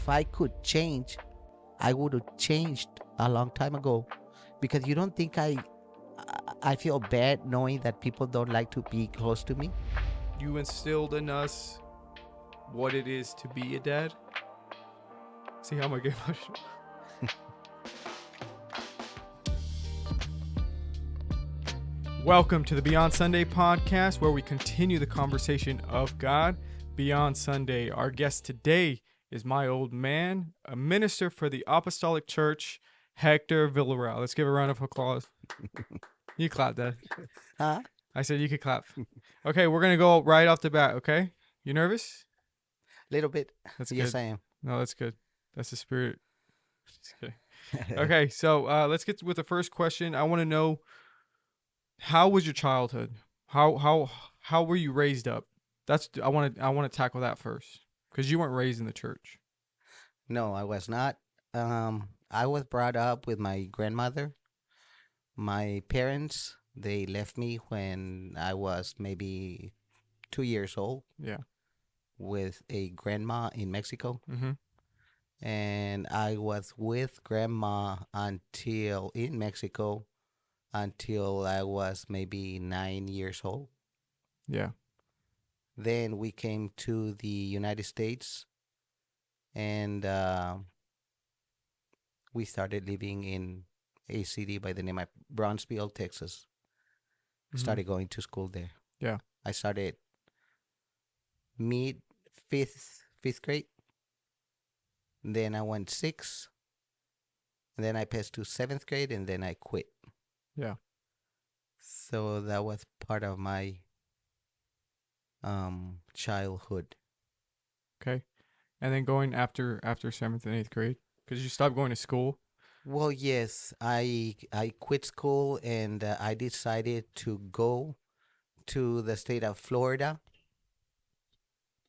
if I could change, I would have changed a long time ago, because you don't think I feel bad knowing that people don't like to be close to me. You instilled in us what it is to be a dad. See how I'm gonna get emotional. Welcome to the Beyond Sunday podcast, where we continue the conversation of God. Beyond Sunday, our guest today is my old man, a minister for the Apostolic Church, Hector Villarreal. Let's give a round of applause. You clap, Dad. Huh? I said you could clap. Okay, we're gonna go right off the bat. Okay, you nervous? Little bit. That's Yes, good. I am. No, that's good. That's the spirit. Just kidding. Okay, so let's get with the first question. I want to know, how was your childhood? How were you raised up? I want to tackle that first, because you weren't raised in the church. No, I was not. I was brought up with my grandmother. My parents, they left me when I was maybe 2 years old Yeah. with a grandma in Mexico. Mm-hmm. And I was with grandma until in Mexico until I was maybe 9 years old. Yeah. Then we came to the United States, and we started living in a city by the name of Brownsville, Texas. Mm-hmm. Started going to school there. Yeah. I started mid fifth grade. Then I went sixth. And then I passed to seventh grade, and then I quit. Yeah. So that was part of my childhood. Okay. And then going after 7th and 8th grade, because you stopped going to school. Well, yes, I quit school, and I decided to go to the state of Florida.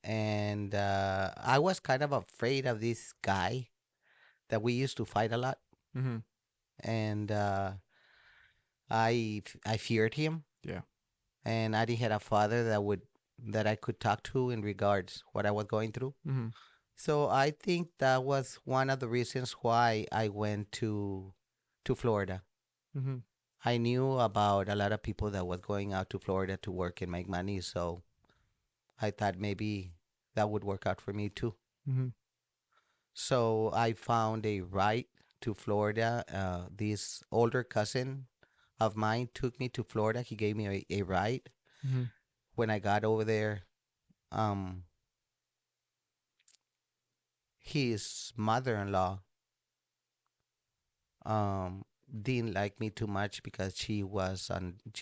And I was kind of afraid of this guy that we used to fight a lot. Mm-hmm. And I feared him, Yeah. and I didn't have a father that I could talk to in regards what I was going through. Mm-hmm. So I think that was one of the reasons why I went to Florida. Mm-hmm. I knew about a lot of people that was going out to Florida to work and make money, so I thought maybe that would work out for me too. Mm-hmm. So I found a ride to Florida. This older cousin of mine took me to Florida. He gave me a ride. Mm-hmm. When I got over there, um, his mother-in-law didn't like me too much because she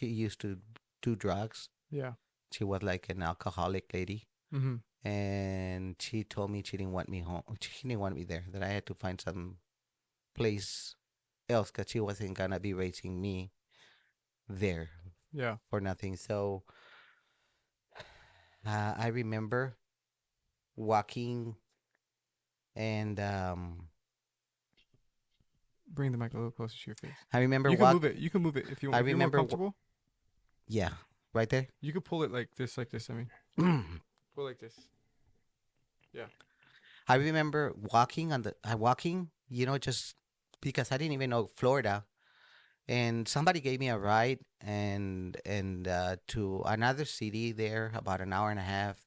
used to do drugs. Yeah. She was like an alcoholic lady. Mm-hmm. And she told me she didn't want me home. She didn't want me there, that I had to find some place else, because she wasn't going to be raising me there Yeah. for nothing. So I remember walking, and Bring the mic a little closer to your face. I remember You can move it. You can move it if you want. I If you're more remember comfortable. Yeah, right there. You could pull it like this. I mean, pull like this. Yeah. I remember walking, just because I didn't even know Florida, and somebody gave me a ride, and to another city there, about an hour and a half,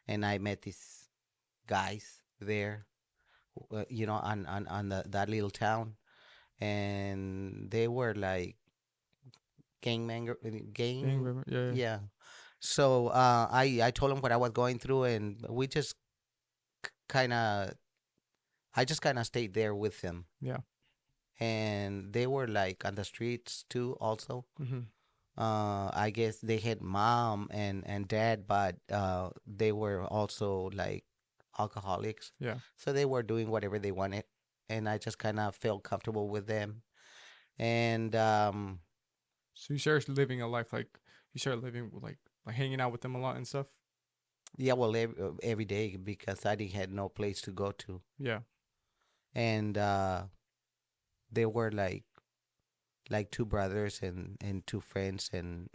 and I met these guys there, on that little town, and they were like Gang member. Yeah. Yeah. yeah. So I told them what I was going through, and we just kind of I just kind of stayed there with them. Yeah. And they were like on the streets too also. Mm-hmm. I guess they had mom and dad, but they were also like alcoholics. Yeah. So they were doing whatever they wanted, and I just kind of felt comfortable with them. And So you started living a life like you started living with like hanging out with them a lot and stuff. yeah, well, every day, because I didn't had no place to go to. Yeah. And they were like two brothers and two friends, and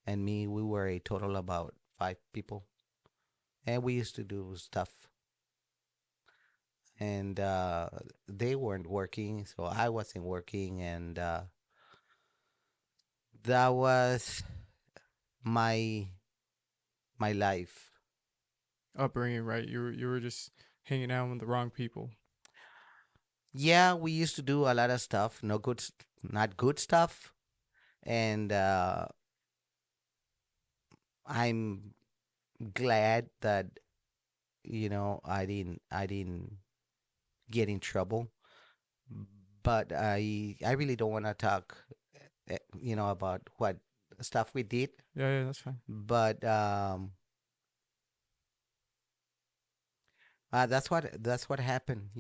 me. We were a total about 5 people, and we used to do stuff. and they weren't working, so I wasn't working, and that was my my life. Upbringing, right? You were just hanging out with the wrong people. Yeah, we used to do a lot of stuff, no good, not good stuff, and I'm glad that I didn't get in trouble, but I really don't want to talk, about what stuff we did, Yeah, yeah, that's fine. but that's what happened.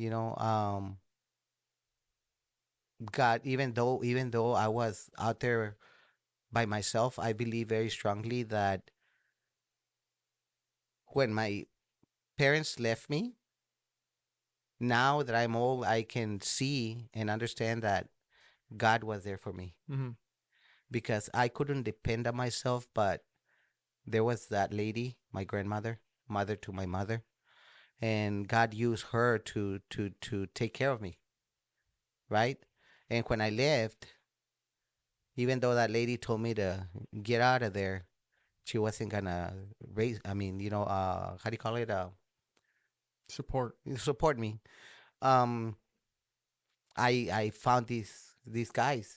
God, even though I was out there by myself, I believe very strongly that when my parents left me, now that I'm old, I can see and understand that God was there for me Mm-hmm. because I couldn't depend on myself, but there was that lady, my grandmother, mother to my mother, and God used her to take care of me, right? And when I left, even though that lady told me to get out of there, she wasn't gonna raise. I mean, how do you call it? Support. Support me. Um, I found these guys,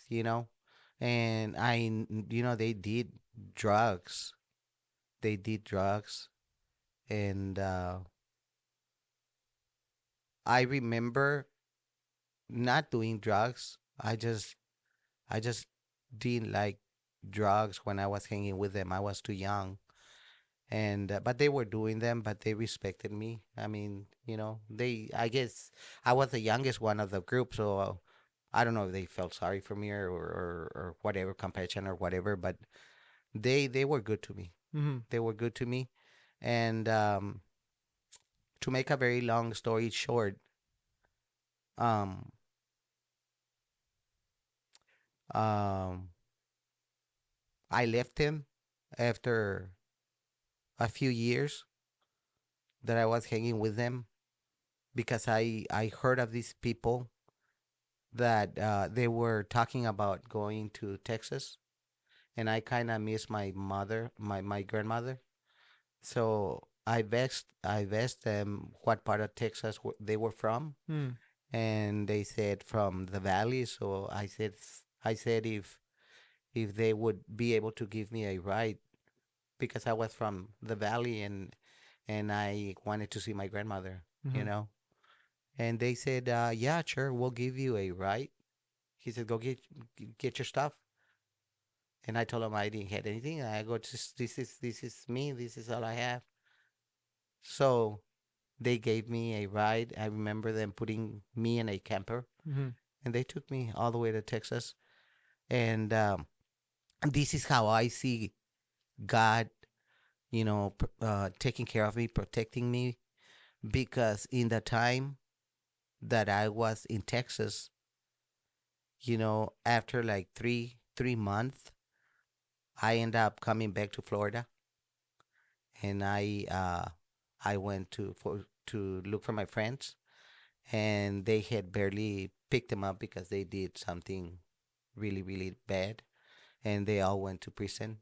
and they did drugs. They did drugs, and I remember not doing drugs. I just didn't like drugs when I was hanging with them. I was too young, and but they were doing them, but they respected me. I mean, I guess I was the youngest one of the group, so I don't know if they felt sorry for me or whatever, compassion or whatever, but they were good to me. Mm-hmm. They were good to me, and to make a very long story short, um, um, I left him after a few years that I was hanging with them because I heard of these people that they were talking about going to Texas, and I kind of miss my mother, my grandmother. So I asked them what part of Texas they were from, Mm. and they said from the valley. So I said if they would be able to give me a ride because I was from the valley and I wanted to see my grandmother, you Mm-hmm. know. And they said, yeah, sure, we'll give you a ride. He said, go get your stuff. And I told him I didn't have anything. I go, this is me. This is all I have. So they gave me a ride. I remember them putting me in a camper, Mm-hmm. and they took me all the way to Texas. And this is how I see God, taking care of me, protecting me, because in the time that I was in Texas, after like three months, I end up coming back to Florida, and I went to look for my friends, and they had barely picked them up because they did something really really bad, and they all went to prison.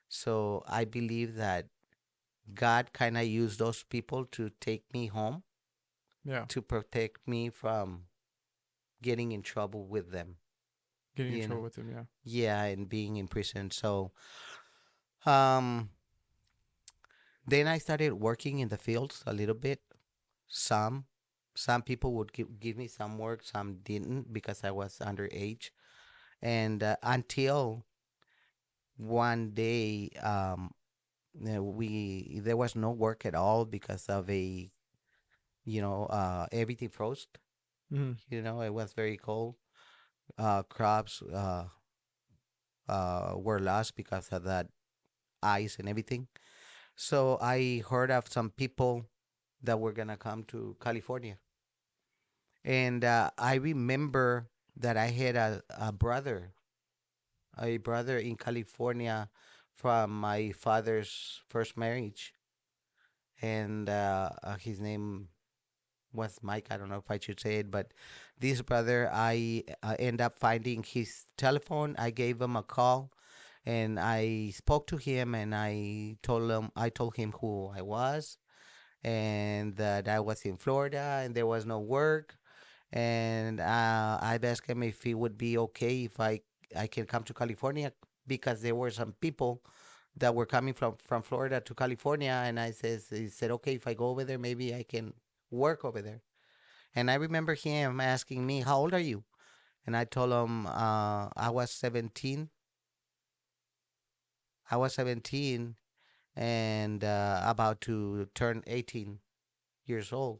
So I believe that God kind of used those people to take me home Yeah. to protect me from getting in trouble with them. Getting in You trouble know, with them. Yeah. yeah, and being in prison. So um, then I started working in the fields a little bit. Some some people would give me some work, some didn't because I was underage. And until one day, we there was no work at all because of everything froze. Mm-hmm. It was very cold. Crops were lost because of that ice and everything. So I heard of some people that were gonna come to California, and I remember that I had a brother in California from my father's first marriage, and his name. was Mike. I don't know if I should say it, but this brother, I end up finding his telephone. I gave him a call, and I spoke to him, and I told him who I was, and that I was in Florida, and there was no work, and I asked him if he would be okay if I can come to California because there were some people that were coming from Florida to California, and he said, okay, if I go over there, maybe I can work over there. And I remember him asking me, how old are you? And I told him I was 17. I was 17 and about to turn 18 years old.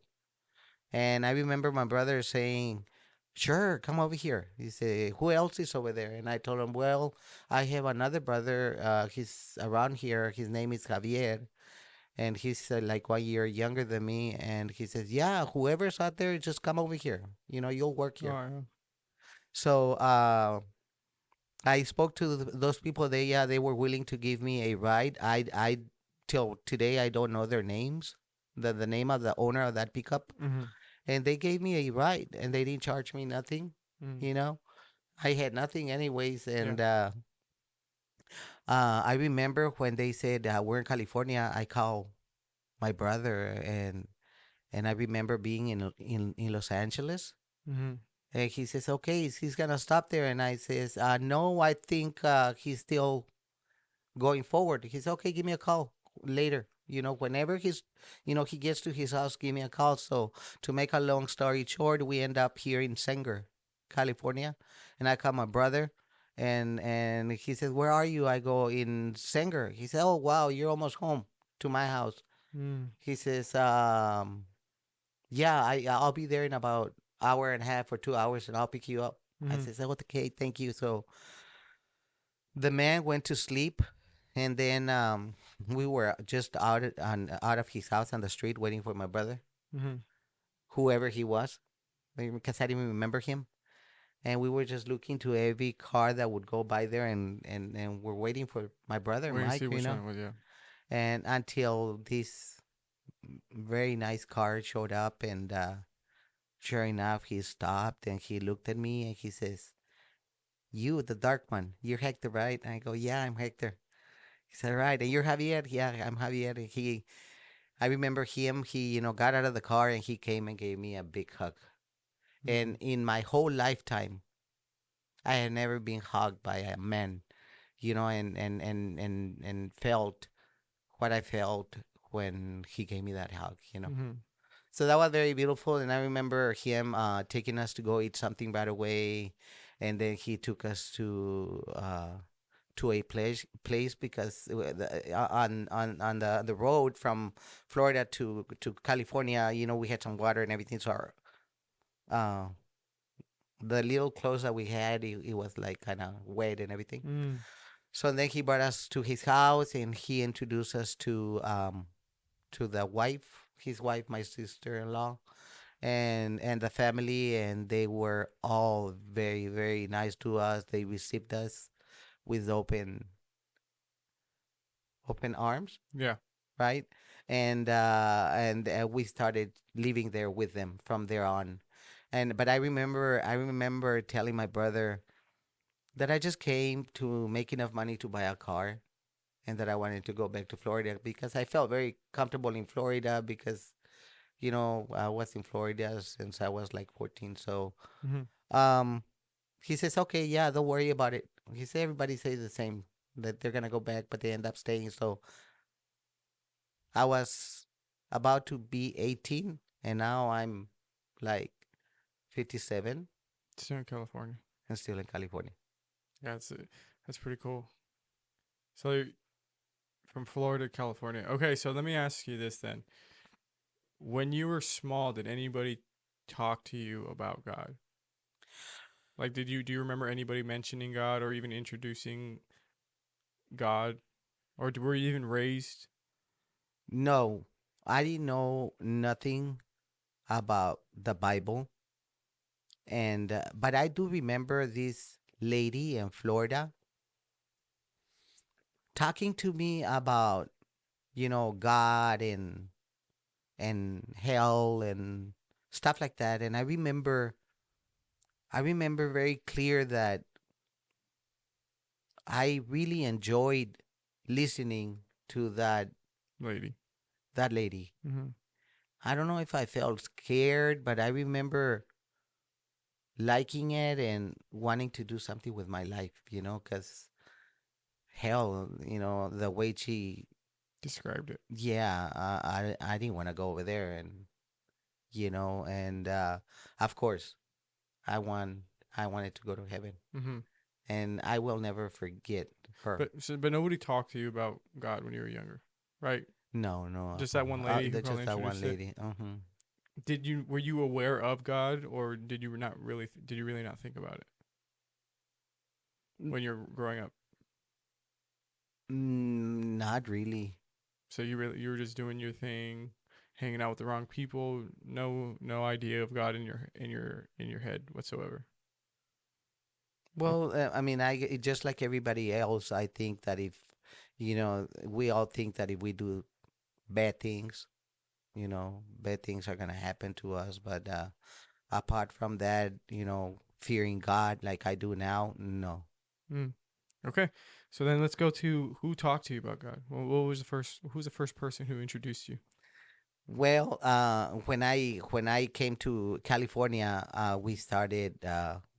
And I remember my brother saying, sure, come over here. He said, who else is over there? And I told him, well, I have another brother. He's around here. His name is Javier. And he's like 1 year younger than me. And he says, yeah, whoever's out there, just come over here. You'll work Oh, here. yeah. So I spoke to those people. They were willing to give me a ride. Till today, I don't know their names, the name of the owner of that pickup, Mm-hmm. and they gave me a ride, and they didn't charge me nothing. Mm. You know, I had nothing anyways, Yeah. and I remember when they said we're in California. I called my brother, and I remember being in Los Angeles. Mm-hmm. And he says, okay, he's gonna stop there. And I says, no, I think he's still going forward. He said, okay, give me a call later. Whenever he gets to his house, give me a call. So to make a long story short, we end up here in Sanger, California, and I call my brother, and he says, where are you? I go in Sanger. He said, oh wow, you're almost home to my house. Mm. He says, yeah, I'll be there in about hour and a half or 2 hours, and I'll pick you up. I Mm-hmm. says, okay, thank you. So the man went to sleep, and then we were just out of his house on the street waiting for my brother, Mm-hmm. whoever he was, because I didn't remember him. And we were just looking to every car that would go by there, and we're waiting for my brother, Wait and Mike, see which one it was. Yeah. and until this very nice car showed up, and sure enough, he stopped and he looked at me and he says, you, the dark one, you're Hector, right? And I go, yeah, I'm Hector. He said, right, and you're Javier? Yeah, I'm Javier. And I remember him, he, got out of the car and he came and gave me a big hug. Mm. And in my whole lifetime, I had never been hugged by a man, and felt what I felt when he gave me that hug. Mm-hmm. So that was very beautiful. And I remember him taking us to go eat something right away. And then he took us to a place because on the road from Florida to California, we had some water and everything. So uh, the little clothes that we had, it was like kind of wet and everything. Mm. So then he brought us to his house and he introduced us to the wife, his wife, my sister-in-law, and the family, and they were all very, very nice to us. They received us with open arms, Yeah. right? And we started living there with them from there on. And but I remember telling my brother that I just came to make enough money to buy a car, and that I wanted to go back to Florida because I felt very comfortable in Florida because I was in Florida since I was like 14. So Mm-hmm. um he says, okay, yeah, don't worry about it. He said everybody says the same, that they're gonna go back, but they end up staying. So I was about to be 18, and now I'm like 57 Still in California. and still in California. Yeah, that's pretty cool. So from Florida to California. Okay, so let me ask you this then. When you were small, did anybody talk to you about God? Like, do you remember anybody mentioning God or even introducing God, or were you even raised? No, I didn't know nothing about the Bible, and but I do remember this lady in Florida talking to me about God and hell, stuff like that. And I remember very clear that I really enjoyed listening to lady. that lady. Mm-hmm. I don't know if I felt scared, but I remember liking it and wanting to do something with my life, because hell, the way she, Described it. yeah, I didn't want to go over there, and of course, I want, I wanted to go to heaven, Mm-hmm. and I will never forget her. But nobody talked to you about God when you were younger, right? No, no, Just that one lady who that's probably just that one introduced it. lady. Did you were you aware of God, or did you not really? Did you really not think about it when you're growing up? Not really. So you were just doing your thing, hanging out with the wrong people. No idea of God in your head whatsoever. Okay. Well, I mean, just like everybody else, I think that if, we all think that if we do bad things, bad things are gonna happen to us. But apart from that, fearing God like I do now, no. Mm. Okay. So then let's go to who talked to you about God. Well, what was the first? Who's the first person who introduced you? Well, when I came to California, we started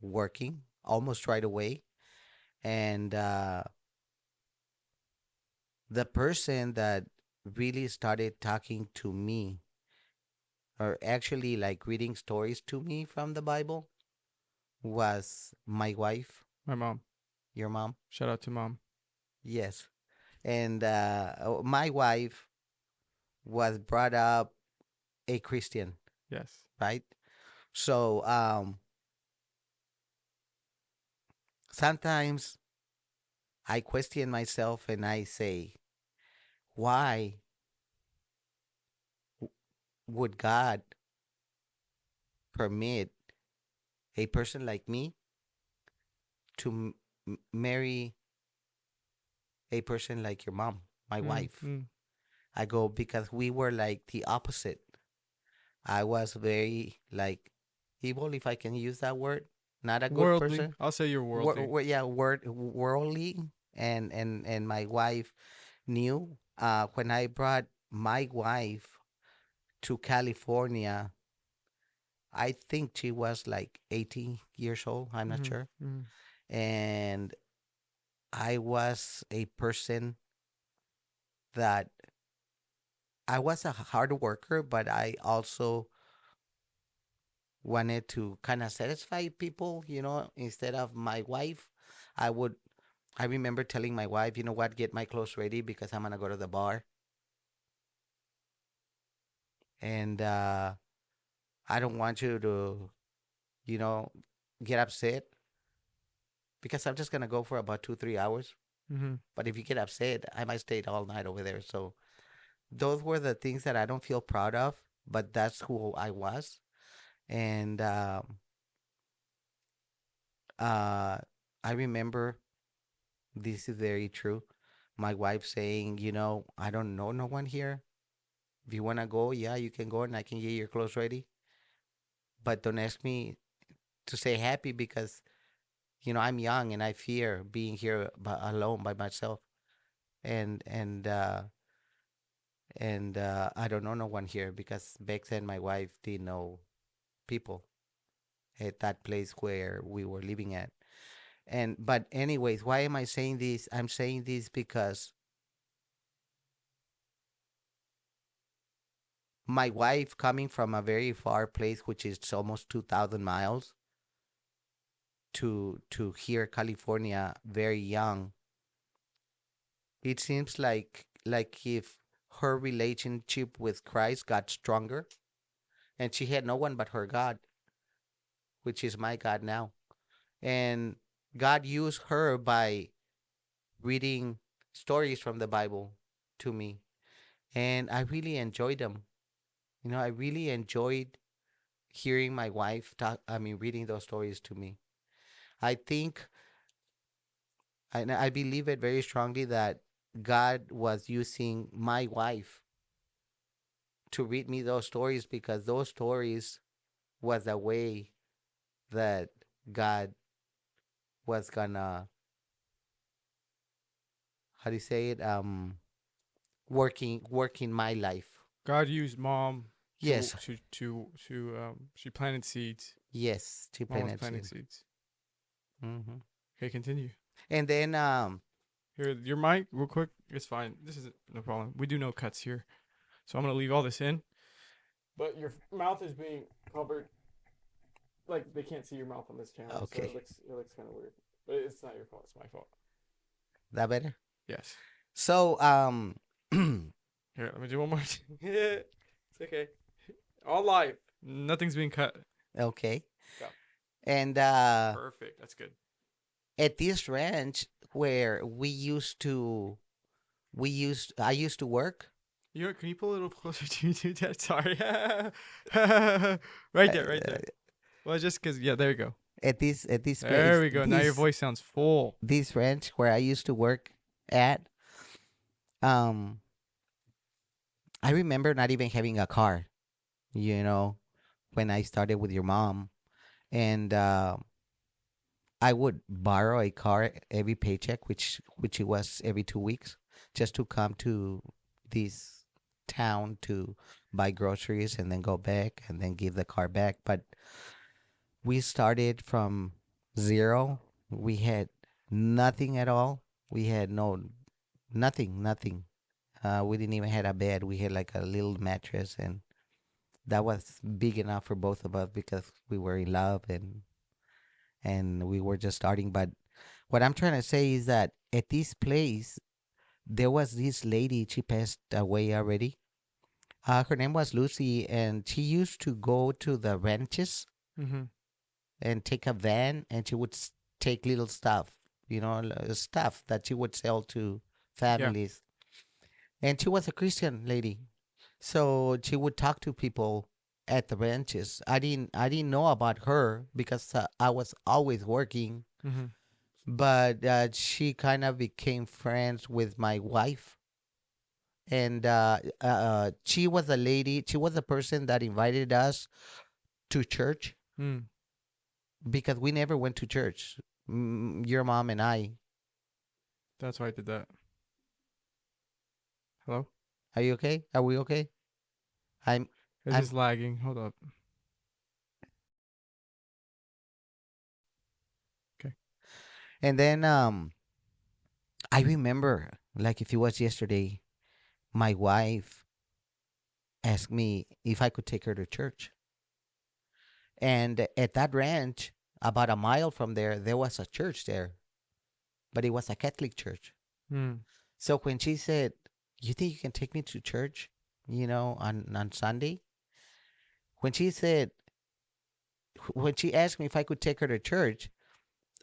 working almost right away, and the person that really started talking to me, or actually like reading stories to me from the Bible, was my wife, My mom. your mom. Shout out to mom. Yes. And my wife was brought up a Christian, Yes. right? So sometimes I question myself and I say, why would God permit a person like me to marry a person like your mom, my Mm, wife? mm. I go, because we were like the opposite. I was very like evil, if I can use that word, not a good Worldly. person. I'll say you're worldly. Yeah, worldly, and my wife knew. When I brought my wife to California, I think she was like 18 years old. I'm not Mm-hmm. sure, Mm-hmm. and I was a person that I was a hard worker, but I also wanted to kind of satisfy people, instead of my wife. I would, I remember telling my wife, you know what, get my clothes ready because I'm going to go to the bar. And I don't want you to, you know, get upset because I'm just going to go for about 2, 3 hours. Mm-hmm. But if you get upset, I might stay all night over there. So those were the things that I don't feel proud of, but that's who I was. And uh, I remember, this is very true, my wife saying, I don't know no one here. If you want to go, yeah, you can go and I can get your clothes ready. But don't ask me to say happy because, I'm young and I fear being here alone by myself. And, and, uh, and I don't know no one here because back then my wife didn't know people at that place where we were living at. But anyways, why am I saying this? I'm saying this because my wife, coming from a very far place, which is almost 2,000 miles, to here, California, very young, it seems like if her relationship with Christ got stronger, and she had no one but her God, which is my God now. And God used her by reading stories from the Bible to me. And I really enjoyed them. I really enjoyed hearing my wife talk, I mean, reading those stories to me. I think, and I believe it very strongly, that God was using my wife to read me those stories because those stories was a way that God was gonna, how do you say it? Working my life. God used mom Yes, she planted seeds. yes, to Mom was planted planting seed. seeds. Hmm. Okay, continue. And then Here, your mic, real quick. It's fine. This is no problem. We do no cuts here, so I'm gonna leave all this in. But your mouth is being covered. Like they can't see your mouth on this camera, so okay, it looks kind of weird. But it's not your fault. It's my fault. that better. Yes. So Here, let me do one more. It's okay. All live. Nothing's being cut. okay, Yeah. and Perfect. That's good. at this ranch where I used to work. You know, can you pull a little closer to you, too, Dad? Sorry. Right there, right uh, there. Well, just because, yeah, there you go. at this There place, we go. Now your voice sounds full. this ranch where I used to work at, um, I remember not even having a car, you know, when I started with your mom, and I would borrow a car every paycheck, which it was every 2 weeks, just to come to this town to buy groceries and then go back and then give the car back. But we started from zero. We had nothing at all. We had no nothing, nothing. We didn't even had a bed. We had like a little mattress, and that was big enough for both of us because we were in love and we were just starting. But what I'm trying to say is that at this place, there was this lady. She passed away already. Her name was Lucy, and she used to go to the ranches Mm-hmm. and take a van, and she would take little stuff, stuff that she would sell to Yeah. families. And she was a Christian lady, so she would talk to people at the ranches. I didn't know about her because I was always working, Mm-hmm. but she kind of became friends with my wife, and she was a lady. She was a person that invited us to church Mm. because we never went to church. Your mom and I. That's why I did that. Hello? Are you okay? Are we okay? I'm. It's I'm. just lagging. Hold up. Okay. And then I remember like if it was yesterday, my wife asked me if I could take her to church. And at that ranch, about a mile from there, there was a church there, but it was a Catholic church. Mm. So when she said, "You think you can take me to church?" on Sunday, when she said, when she asked me if I could take her to church,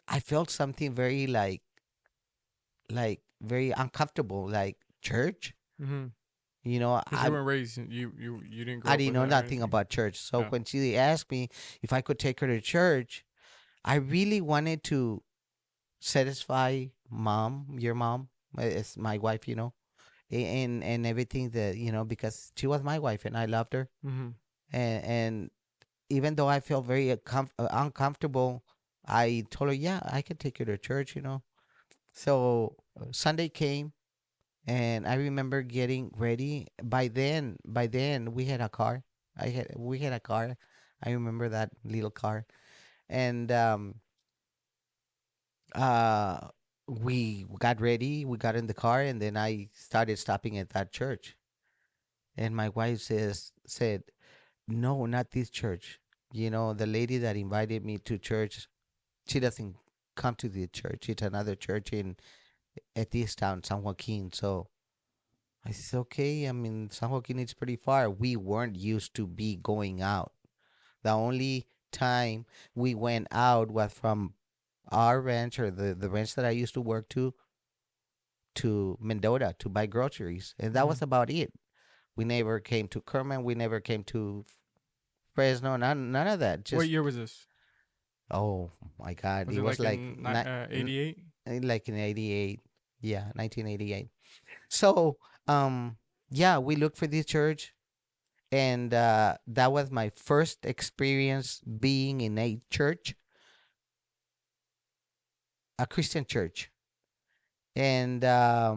I felt something very like very uncomfortable, like church. Mm-hmm. You know, Because you weren't raised, you didn't grow I up didn't with know that or nothing anything. about church. So Yeah. when she asked me if I could take her to church, I really wanted to satisfy mom, your mom, as my wife, and everything that because she was my wife and I loved her, Mm-hmm. and even though I felt very uncomfortable, I told her, yeah, I can take you to church. So Sunday came, and I remember getting ready. By then, we had a car. We had a car. I remember that little car, and uh, we got ready. We got in the car, and then I started stopping at that church. And my wife said, "No, not this church. The lady that invited me to church, she doesn't come to the church. It's another church in at this town, San Joaquin." So I said, "Okay. I mean, San Joaquin is pretty far. We weren't used to be going out. The only time we went out was from our ranch or the ranch that I used to work to Mendota to buy groceries, and that Mm-hmm. was about it. We never came to Kerman. We never came to Fresno. None of that. What Just year was this? oh my God, Was it it was like like in not 88? like in '88. Yeah, 1988. So yeah, we looked for this church, And that was my first experience being in a church, a Christian church. And I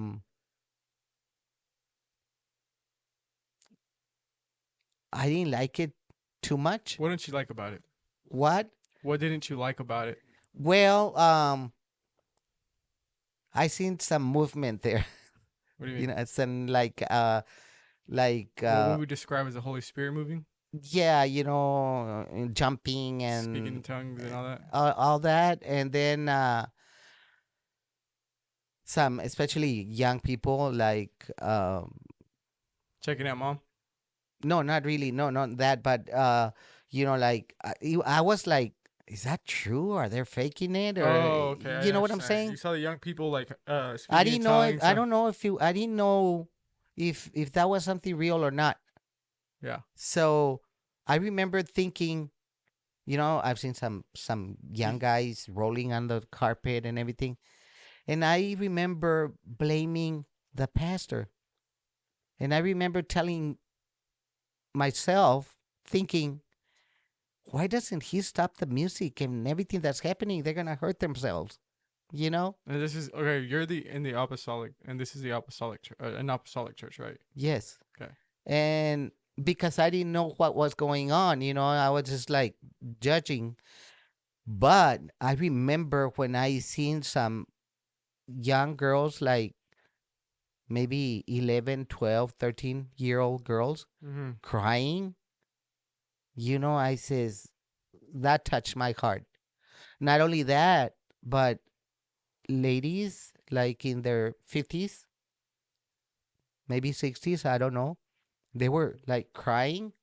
didn't like it too much. What didn't you like about it? What? What didn't you like about it? Well, I seen some movement there. What do you You mean? know, it's some like What we describe as the Holy Spirit moving, yeah, jumping speaking in and tongues and all that, all that, and then some, especially young people, like checking out mom. no, not really, no, not that, but like I was like, is that true? Are they faking it, or Oh, okay, I you know what I'm understand. You saying? saw the young people like I speaking in didn't know if tongues. I don't know if you I didn't know if that was something real or not. Yeah. So I remember thinking, I've seen some young You, guys rolling on the carpet and everything, and I remember blaming the pastor, and I remember telling myself, thinking, why doesn't he stop the music and everything that's happening? They're gonna hurt themselves, you know? and this is okay. You're the in the apostolic, and this is the apostolic, an apostolic church, right? Yes. Okay. And because I didn't know what was going on, I was just like judging. But I remember when I seen some young girls, like maybe 11, 12, 13-year-old girls Mm-hmm. crying, I says, that touched my heart. Not only that, but ladies like in their 50s, maybe 60s, I don't know, they were like crying.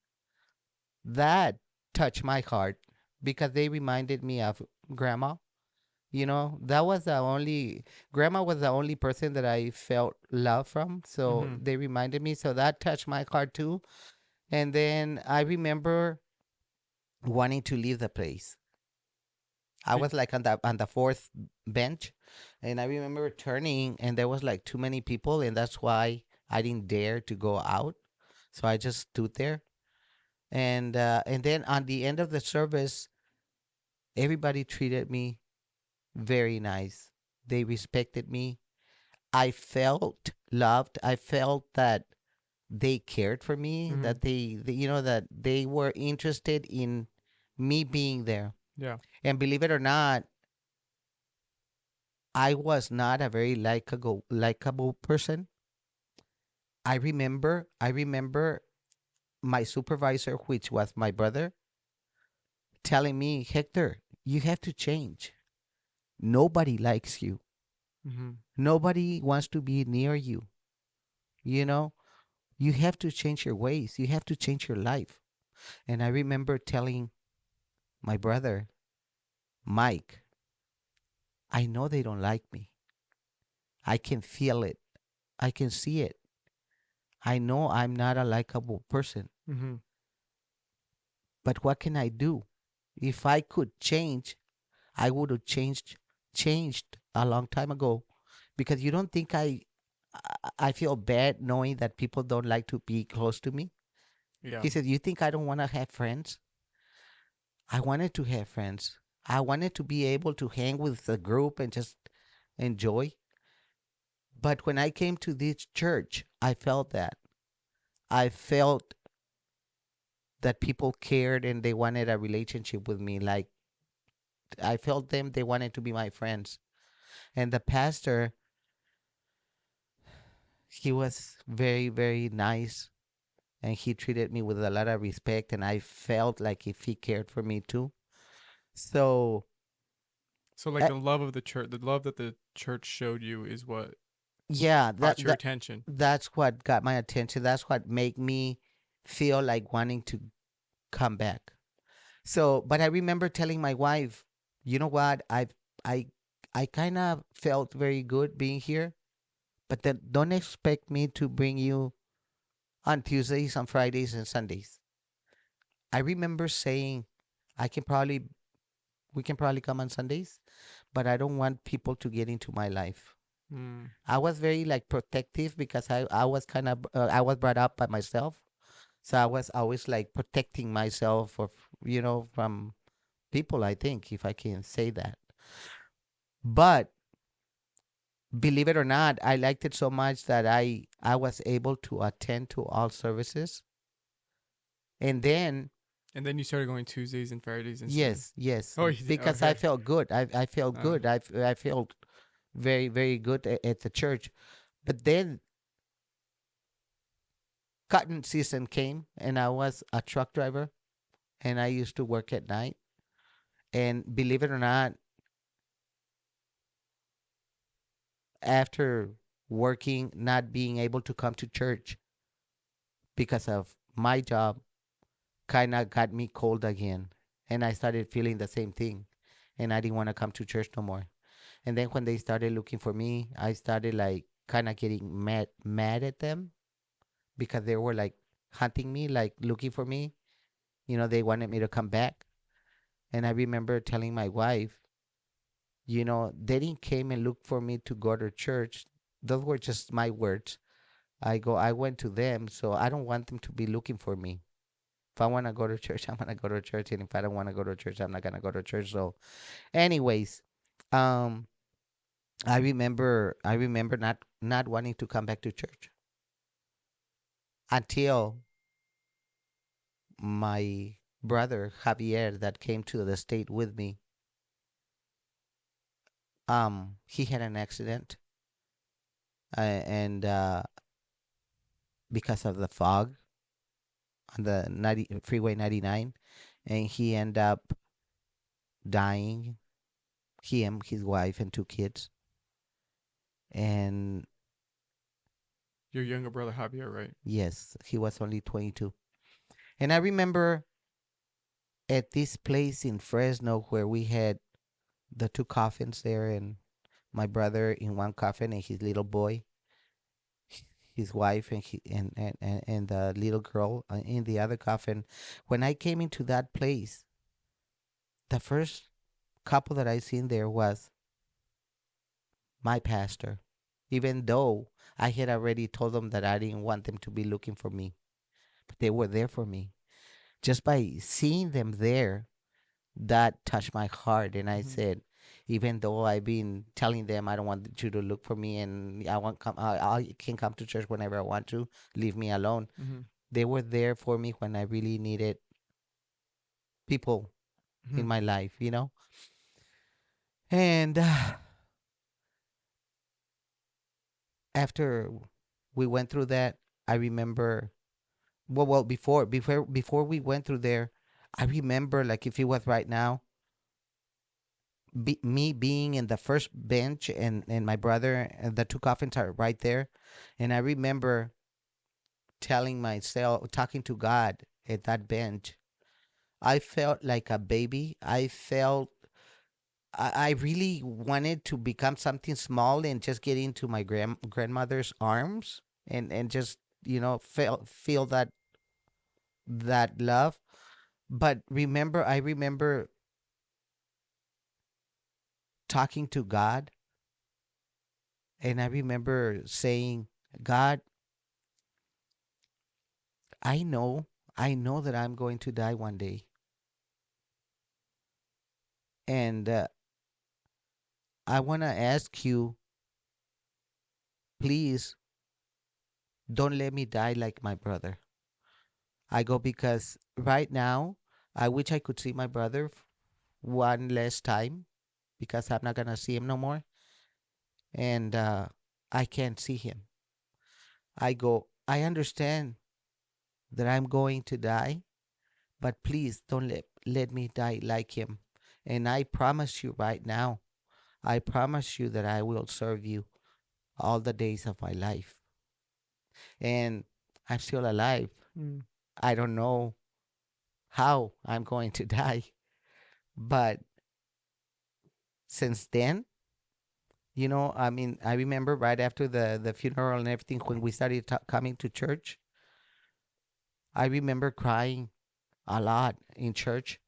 That touched my heart because they reminded me of grandma. That was the only grandma was the only person that I felt love from. So Mm-hmm. they reminded me. So that touched my heart too. And then I remember wanting to leave the place. I Be, was like on the fourth bench, and I remember turning, and there was like too many people, and that's why I didn't dare to go out. So I just stood there, and then on the end of the service, everybody treated me very nice. They respected me. I felt loved. I felt that they cared for me, mm-hmm. that that they were interested in me being there. Yeah. And believe it or not, I was not a very likable person. I remember my supervisor, which was my brother, telling me, Hector, you have to change. Nobody likes you. Mm-hmm. Nobody wants to be near you. You know, you have to change your ways. You have to change your life. And I remember telling my brother, Mike, I know they don't like me. I can feel it. I can see it. I know I'm not a likable person. Mm-hmm. But what can I do? If I could change, I would have changed a long time ago. Because you don't think I feel bad knowing that people don't like to be close to me? Yeah. He said, you think I don't want to have friends? I wanted to have friends. I wanted to be able to hang with the group and just enjoy. But when I came to this church, I felt that. I felt that people cared and they wanted a relationship with me. Like I felt them, they wanted to be my friends. And the pastor, he was very, very nice, and he treated me with a lot of respect, and I felt like if he cared for me too. So, So like uh, the love of the church, the love that the church showed you is what yeah, caught your attention. that's what got my attention. That's what made me feel like wanting to come back. So, but I remember telling my wife, you know what? I I kind of felt very good being here, but then don't expect me to bring you on Tuesdays, on Fridays, and Sundays. I remember saying, I can probably we can probably come on Sundays, but I don't want people to get into my life. Mm. I was very like protective because I was kind of I was brought up by myself. So I was always like protecting myself, or from people. I think, if I can say that. But believe it or not, I liked it so much that I was able to attend to all services. And then, And then you started going Tuesdays and Fridays instead. yes, yes, Oh, you did? because I Okay. felt good. I felt Uh, good. I felt very, very good at the church. But then cotton season came, and I was a truck driver, and I used to work at night. And believe it or not, after working, not being able to come to church because of my job, kind of got me cold again. And I started feeling the same thing. And I didn't want to come to church no more. And then when they started looking for me, I started like kind of getting mad at them, because they were like hunting me, like looking for me. They wanted me to come back. And I remember telling my wife, they didn't came and look for me to go to church. Those were just my words. I went to them, so I don't want them to be looking for me. If I want to go to church, I'm gonna go to church, and if I don't want to go to church, I'm not gonna go to church. So, anyways, um, I remember not wanting to come back to church until my brother Javier, that came to the state with me. He had an accident, and because of the fog on the freeway 99, and he ended up dying. Him, his wife, and two kids. And your younger brother Javier, right? yes, he was only 22. And I remember at this place in Fresno where we had the two coffins there, and my brother in one coffin, and his little boy, his wife, and and the little girl in the other coffin. When I came into that place, the first couple that I seen there was my pastor, even though I had already told them that I didn't want them to be looking for me, but they were there for me. Just by seeing them there, that touched my heart. And I Mm-hmm. said, even though I've been telling them I don't want you to look for me, and I can come to church whenever I want to, leave me alone. Mm-hmm. They were there for me when I really needed people Mm-hmm. in my life. And after we went through that, I remember. Well, before we went through there, I remember like if it was right now, me being in the first bench, and my brother, and the two coffins are right there. And I remember telling myself, talking to God at that bench. I felt like a baby. I really wanted to become something small and just get into my grandmother's arms, and just feel that love. But I remember talking to God, and I remember saying, God, I know, I know that I'm going to die one day. And I want to ask you, please don't let me die like my brother. I go because right now, I wish I could see my brother one last time, because I'm not going to see him no more. And I can't see him. I go, I understand that I'm going to die, but please don't let me die like him. And I promise you right now, I promise you that I will serve you all the days of my life. And I'm still alive. Mm. I don't know how I'm going to die. But since then, I mean, I remember right after the funeral and everything, when we started coming to church, I remember crying a lot in church,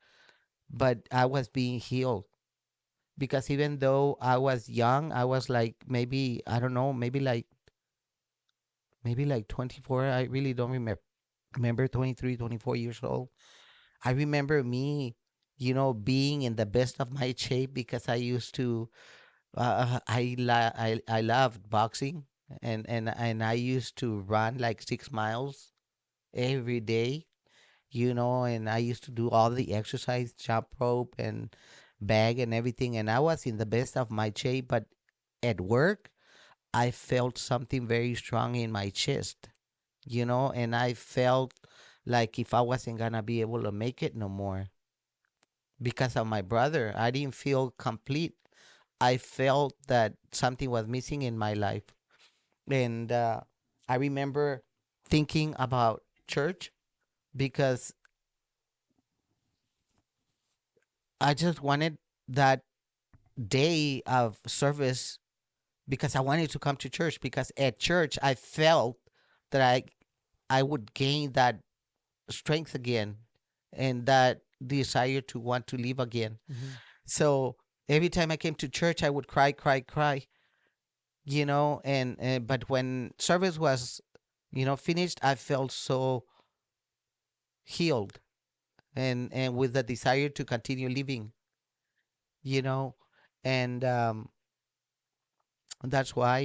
but I was being healed. Because even though I was young, I was like maybe, I don't know, maybe like 24. I really don't remember. Remember, 23, 24 years old. I remember me, being in the best of my shape because I used to. I loved boxing, and I used to run like 6 miles every day. And I used to do all the exercise, jump rope and bag and everything, and I was in the best of my shape. But at work, I felt something very strong in my chest, and I felt like if I wasn't gonna be able to make it no more because of my brother. I didn't feel complete. I felt that something was missing in my life. And I remember thinking about church because I just wanted that day of service because I wanted to come to church because at church I felt that I would gain that strength again and that desire to want to live again. Mm-hmm. So every time I came to church, I would cry, cry, cry, and but when service was, finished, I felt so healed and with the desire to continue living, you know, and that's why,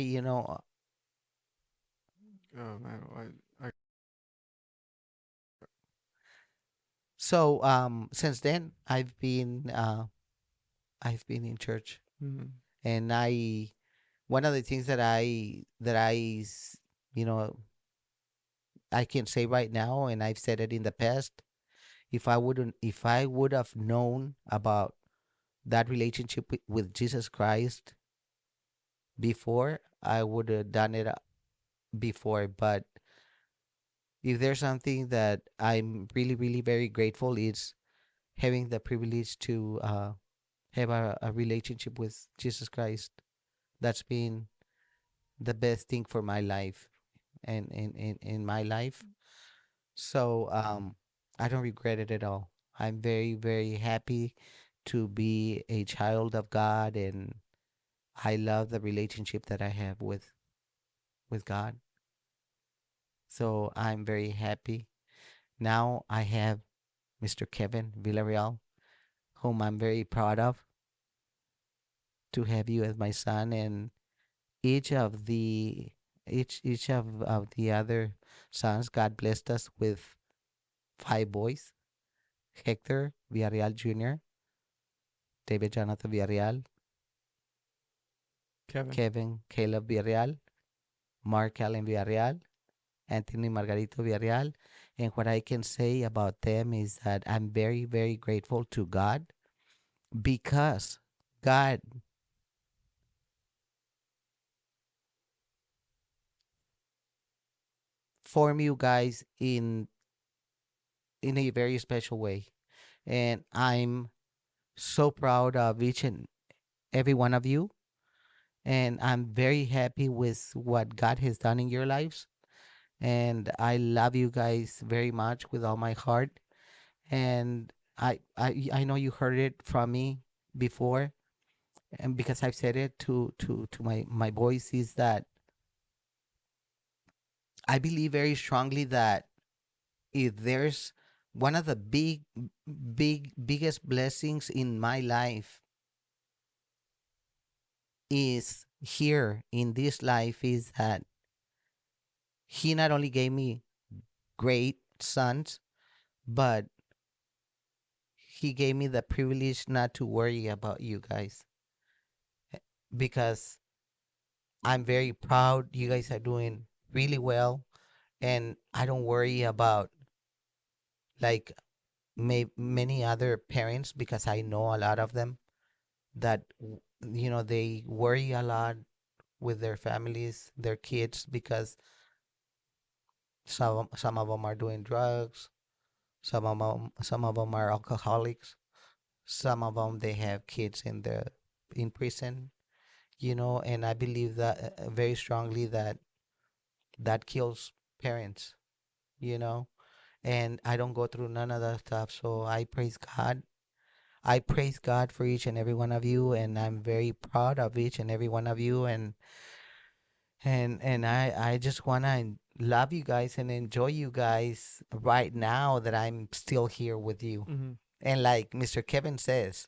Oh man, so since then I've been in church, mm-hmm. and I one of the things you know I can say right now, and I've said it in the past, if I would have known about that relationship with Jesus Christ before, I would have done it before. But if there's something that I'm really, really very grateful, is having the privilege to have a relationship with Jesus Christ. That's been the best thing for my life and in my life. So I don't regret it at all. I'm very, very happy to be a child of God, and I love the relationship that I have with God. So I'm very happy. Now I have Mr. Kevin Villarreal, whom I'm very proud of to have you as my son, and each of the each of the other sons. God blessed us with 5 boys: Hector Villarreal Jr., David Jonathan Villarreal, Kevin. Kevin Caleb Villarreal, Mark Allen Villarreal, Anthony Margarito Villarreal. And what I can say about them is that I'm very, very grateful to God because God formed you guys in a very special way. And I'm so proud of each and every one of you. And I'm very happy with what God has done in your lives. And I love you guys very much with all my heart. And I know you heard it from me before, and because I've said it to my boys, is that I believe very strongly that if there's one of the biggest blessings in my life is here in this life, is that he not only gave me great sons, but he gave me the privilege not to worry about you guys, because I'm very proud you guys are doing really well, and I don't worry about like many other parents, because I know a lot of them that they worry a lot with their families, their kids, because some of them are doing drugs, some of them are alcoholics, some of them they have kids in prison, and I believe that very strongly that that kills parents, you know, and I don't go through none of that stuff. So I praise God. I praise God for each and every one of you, and I'm very proud of each and every one of you, and I just wanna love you guys and enjoy you guys right now that I'm still here with you. Mm-hmm. And like Mr. Kevin says,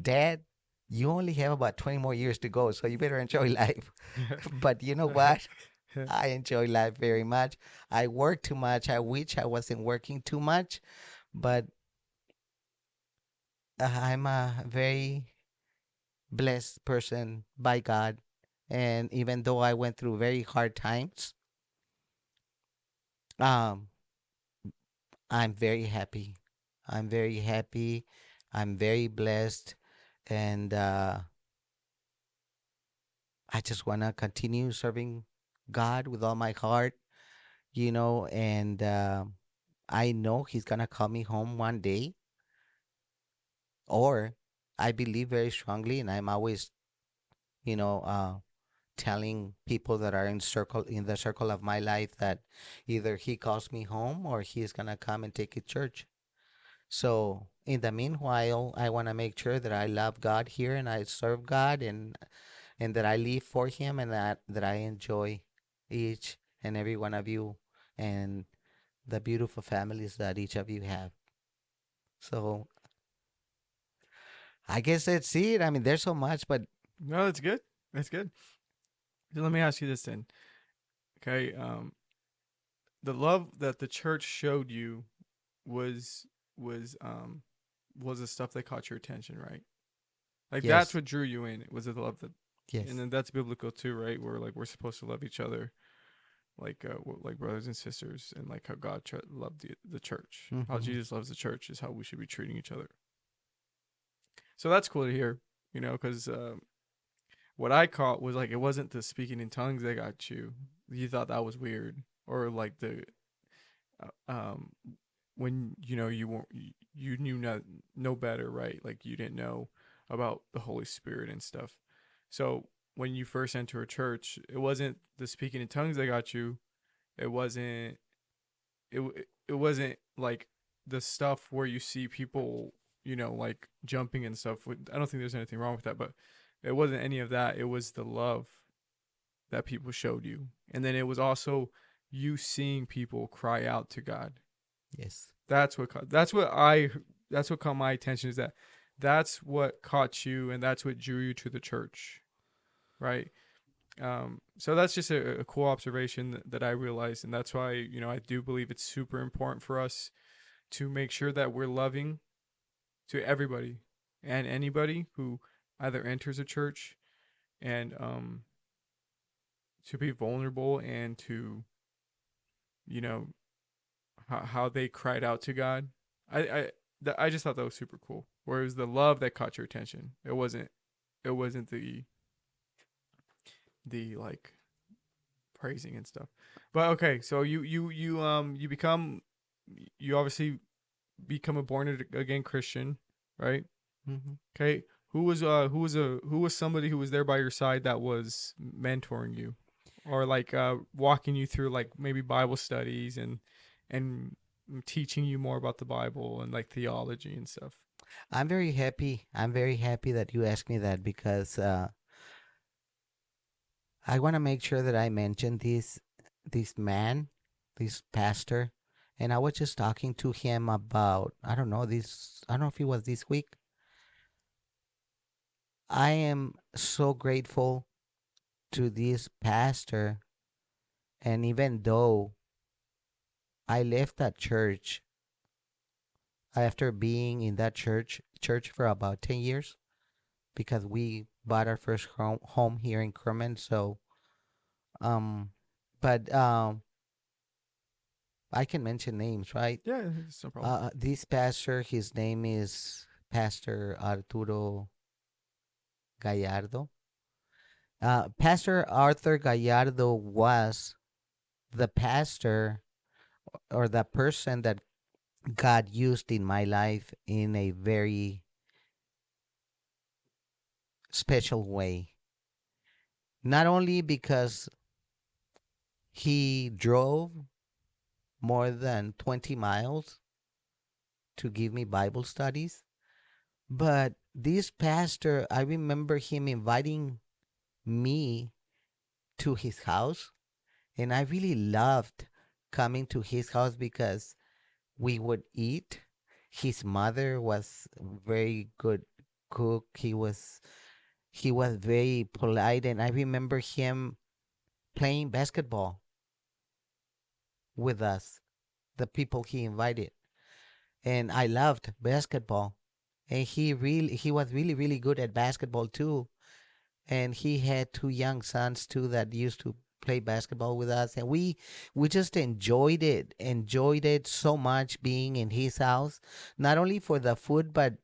Dad, you only have about 20 more years to go, so you better enjoy life. But you know what? I enjoy life very much. I work too much. I wish I wasn't working too much, but I'm a very blessed person by God. And even though I went through very hard times, um, I'm very happy. I'm very happy. I'm very blessed. And I just want to continue serving God with all my heart, and I know He's going to call me home one day, or I believe very strongly, and I'm always, you know, telling people that are in the circle of my life that either He calls me home or He's going to come and take a church. So in the meanwhile, I want to make sure that I love God here and I serve God and that I live for Him and that I enjoy each and every one of you and the beautiful families that each of you have. So I guess that's it. I mean, there's so much, but No, that's good. That's good. So let me ask you this then. Okay. The love that the church showed you was was um was the stuff that caught your attention, right? Like that's yes, what drew you in. Was it the love that, and yes. then that's biblical too, right? Where like we're supposed to love each other like brothers and sisters, and like how God loved the church, how Hmm. Jesus loves the church is how we should be treating each other. So that's cool to hear, because what I caught was like it wasn't the speaking in tongues that got you. You thought that was weird, or like the um when you weren't you knew not no better, right? Like you didn't know about the Holy Spirit and stuff. So when you first enter a church, it wasn't the speaking in tongues that got you. It wasn't it wasn't like the stuff where you see people, like jumping and stuff. I don't think there's anything wrong with that, but it wasn't any of that. It was the love that people showed you. And then it was also you seeing people cry out to God. Yes. That's what caught my attention, is that that's what caught you and that's what drew you to the church, right? So that's just a cool observation that I realized, and that's why I do believe it's super important for us to make sure that we're loving to everybody and anybody who either enters a church, and to be vulnerable, and to you know how they cried out to God. I just thought that was super cool. Where it was the love that caught your attention. It wasn't the like praising and stuff. But okay, so you obviously become a born again Christian, right? Hmm. Okay. Who was somebody who was there by your side that was mentoring you, or like walking you through like maybe Bible studies, and teaching you more about the Bible and like theology and stuff. I'm very happy. I'm very happy that you asked me that because I want to make sure that I mention this man, this pastor, and I was just talking to him about I don't know this. I don't know if it was this week. I am so grateful to this pastor, and even though I left that church after being in that church for about 10 years because we bought our first home here in Kerman. So, um, but I can mention names, right? Yeah, it's no problem. This pastor, his name is Pastor Arturo Gallardo. Pastor Arthur Gallardo was the pastor or the person that God used in my life in a very special way. Not only because he drove more than 20 miles to give me Bible studies, but this pastor, I remember him inviting me to his house And I really loved coming to his house because we would eat. His mother was very good cook. He was very polite, and I remember him playing basketball with us, the people he invited. And I loved basketball. And he was really good at basketball too. And he had two young sons too that used to play basketball with us, and we just enjoyed it so much being in his house, not only for the food but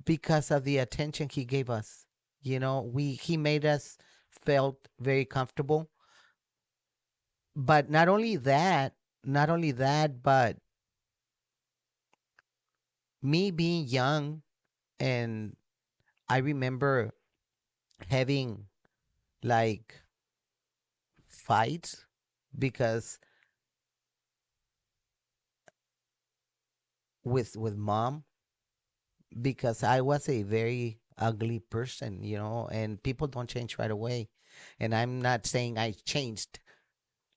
because of the attention he gave us. We he made us felt very comfortable. But not only that, but me being young, and I remember having like fights because with mom, because I was a very ugly person, and people don't change right away. And I'm not saying I changed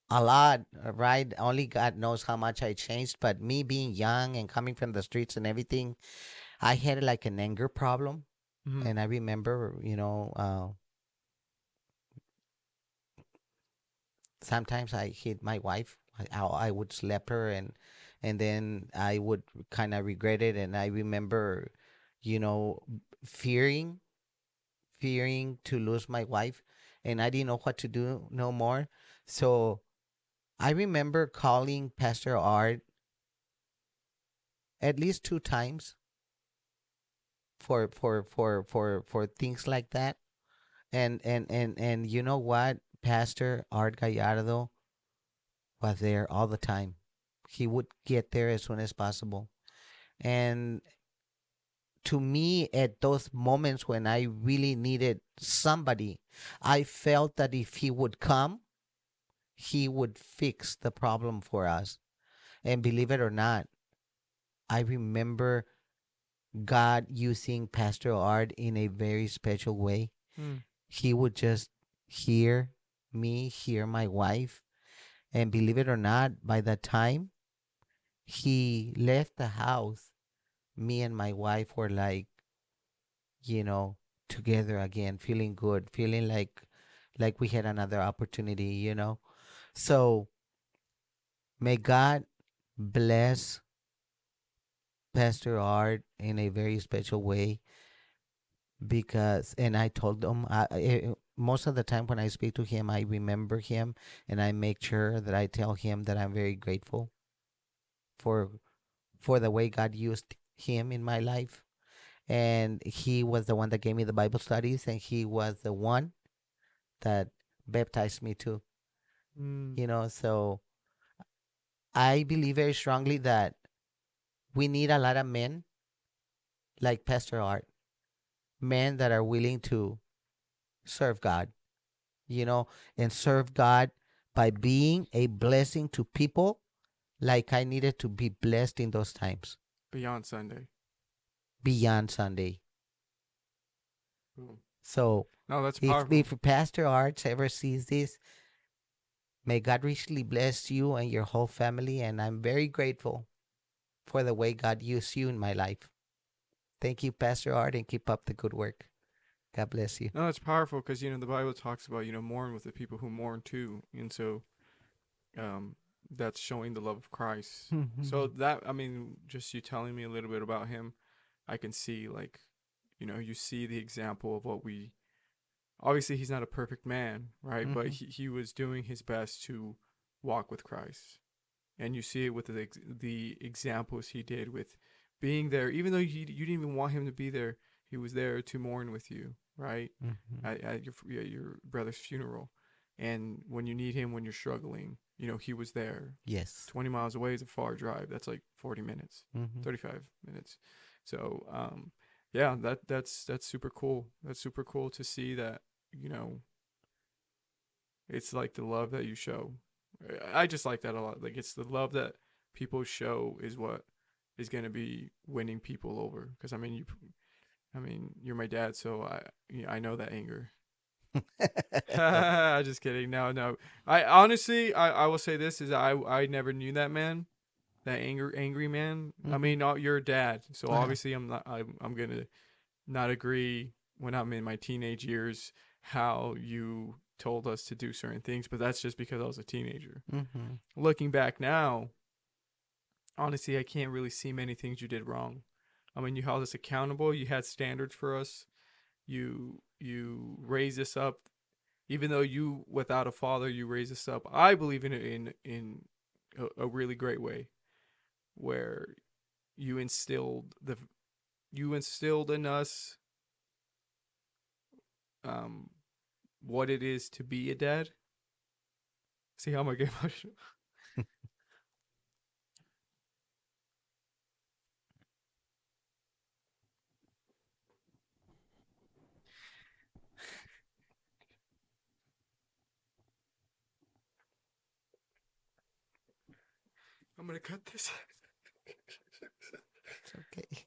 a lot, right? Only God knows how much I changed. But me being young and coming from the streets and everything, I had like an anger problem. Mm-hmm. And I remember, sometimes I hit my wife. I would slap her, and then I would kind of regret it. And I remember, you know, fearing fearing to lose my wife, and I didn't know what to do no more. So I remember calling Pastor Art at least two times for things like that. And you know what? Pastor Art Gallardo was there all the time. He would get there as soon as possible. And to me, at those moments when I really needed somebody, I felt that if he would come, he would fix the problem for us. And believe it or not, I remember God using Pastor Art in a very special way. Mm. He would just hear me, hear my wife. And believe it or not, by the time he left the house, me and my wife were like, you know, together again, feeling good, feeling like we had another opportunity. So may God bless Pastor Art in a very special way, because, and I told him, most of the time when I speak to him, I remember him, and I make sure that I tell him that I'm very grateful for for the way God used him in my life. And he was the one that gave me the Bible studies, and he was the one that baptized me too. Mm. So I believe very strongly that we need a lot of men like Pastor Art, men that are willing to serve God, you know, and serve God by being a blessing to people, like I needed to be blessed in those times Beyond Sunday. beyond Sunday. Boom. So No, that's if powerful. if Pastor Arts ever sees this, may God richly bless you and your whole family. And I'm very grateful for the way God used you in my life. Thank you, Pastor Art, and keep up the good work. God bless you. No, that's powerful because the Bible talks about mourn with the people who mourn too, and so um, that's showing the love of Christ. So that just you telling me a little bit about him, I can see like, you see the example of what we. Obviously, he's not a perfect man, right? But Mm-hmm. he was doing his best to walk with Christ, and you see it with the examples he did with being there, even though you didn't even want him to be there. He was there to mourn with you, right? Mm-hmm. At your brother's funeral, and when you need him when you're struggling, he was there. Yes. 20 miles away is a far drive. That's like 40 minutes, Mm-hmm. 35 minutes. So yeah, that's super cool. That's super cool to see that, you know, it's like the love that you show. I just like that a lot. Like it's the love that people show is what is going to be winning people over. Because you're my dad, so I know that anger. Just kidding. No, no. I honestly, I will say this is I never knew that man, that angry man. I Hmm. mean, you're a dad, so Uh-huh. obviously I'm gonna not agree when I'm in my teenage years how you told us to do certain things, but that's just because I was a teenager. Hmm. Looking back now, honestly, I can't really see many things you did wrong. I mean, you held us accountable. You had standards for us. You raised us up, even though you without a father, you raised us up. I believe in a really great way where you instilled the you instilled in us um what it is to be a dad. See how I'm gonna get emotional. I'm gonna cut this. It's okay.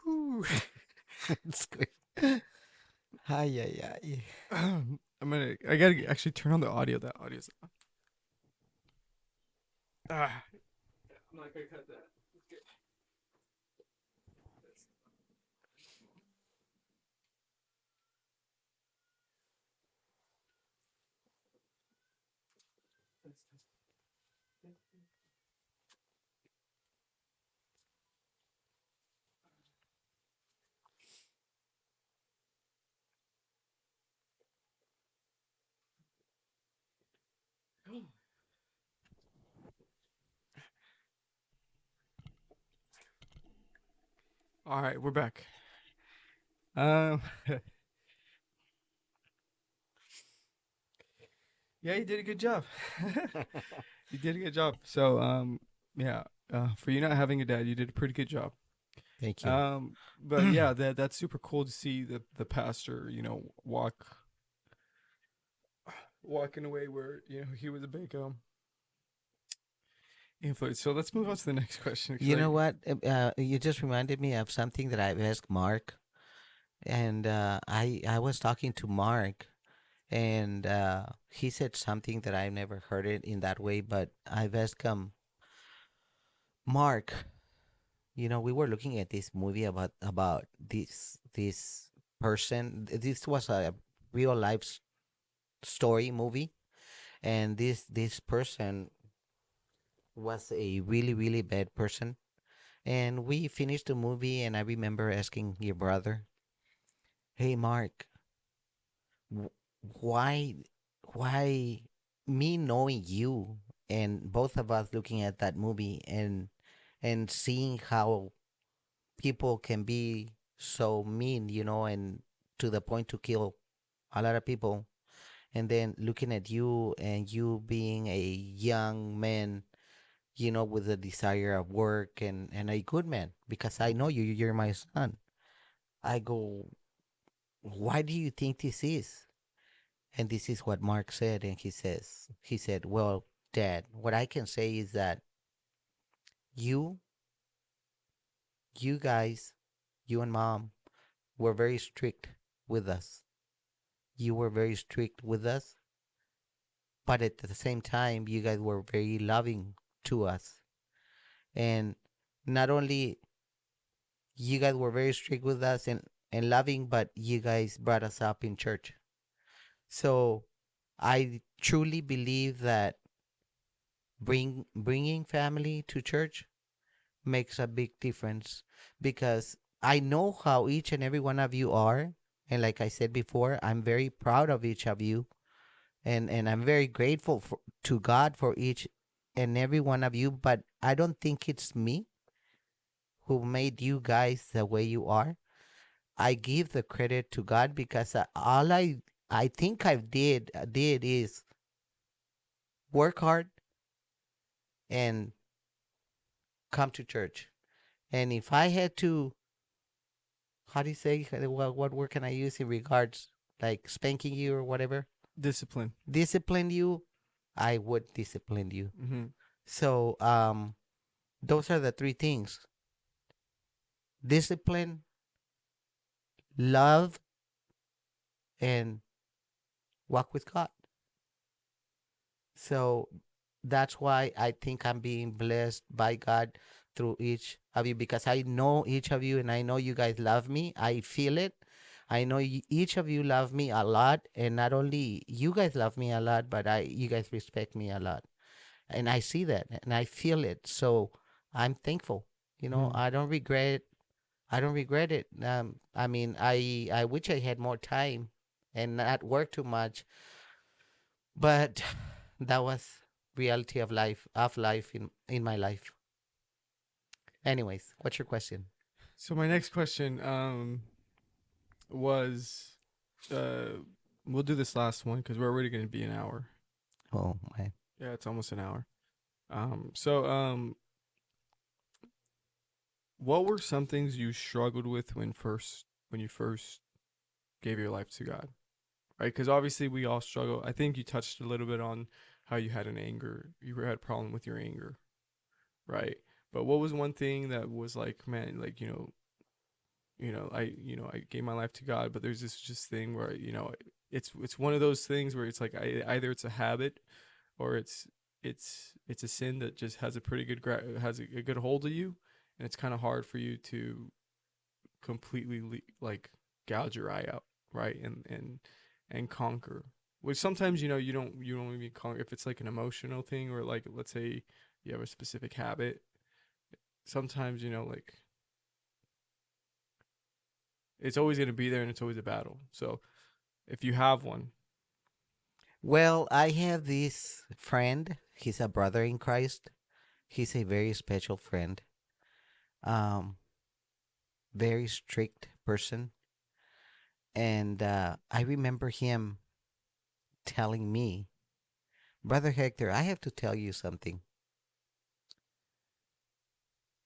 Whew. It's good. Ay, ay, ay. I gotta actually turn on the audio. That audio's ah. I'm not gonna cut that. Okay. All right, we're back. Um, yeah, you did a good job. You did a good job. So, yeah, for you not having a dad, you did a pretty good job. Thank you. But yeah, that's super cool to see the pastor, walking away where he was a big influence. So let's move on to the next question. You know what? You just reminded me of something that I've asked Mark, and I was talking to Mark, and he said something that I've never heard it in that way. But I've asked him, Mark. We were looking at this movie about this person. This was a real life story movie, and this person was a really really bad person. And we finished the movie, and I remember asking your brother, "Hey, Mark, wh- why why me knowing you and both of us looking at that movie and seeing how people can be so mean, and to the point to kill a lot of people. And then looking at you and you being a young man, with a desire of work and a good man, because I know you're my son. I go, why do you think this is? And this is what Mark said. And he said, well, Dad, what I can say is that you, you guys, you and Mom were very strict with us. You were very strict with us, but at the same time, you guys were very loving to us. And not only you guys were very strict with us and loving, but you guys brought us up in church. So I truly believe that bringing family to church makes a big difference, because I know how each and every one of you are. And like I said before, I'm very proud of each of you, and I'm very grateful to God for each and every one of you. But I don't think it's me who made you guys the way you are. I give the credit to God, because all I think I did is work hard, and come to church. And if I had to, how do you say, what word can I use in regards, like spanking you or whatever, Discipline. discipline you, I would discipline you. Mm-hmm. So, those are the three things: discipline, love, and walk with God. So that's why I think I'm being blessed by God through each of you, because I know each of you and I know you guys love me. I feel it. I know each of you love me a lot, and not only you guys love me a lot, but you guys respect me a lot. And I see that and I feel it. So I'm thankful. Mm-hmm. I don't regret. I don't regret it. I mean, I wish I had more time and not work too much, but that was reality of life in my life. Anyways, what's your question? So my next question was uh we'll do this last one because we're already going to be an hour. Oh my. Yeah, it's almost an hour. So what were some things you struggled with when you first gave your life to God? Right? Because obviously we all struggle. I think you touched a little bit on how you had you had a problem with your anger, right? But what was one thing that was like, man, like I gave my life to God, but there's this just thing where it's one of those things where it's like either it's a habit or it's a sin that just has a pretty good has a good hold of you, and it's kind of hard for you to completely like gouge your eye out, right? And conquer. Which sometimes you don't even conquer if it's like an emotional thing or like let's say you have a specific habit. Sometimes like it's always going to be there and it's always a battle. So if you have one. Well, I have this friend. He's a brother in Christ. He's a very special friend. Um, very strict person. And I remember him telling me, Brother Hector, I have to tell you something.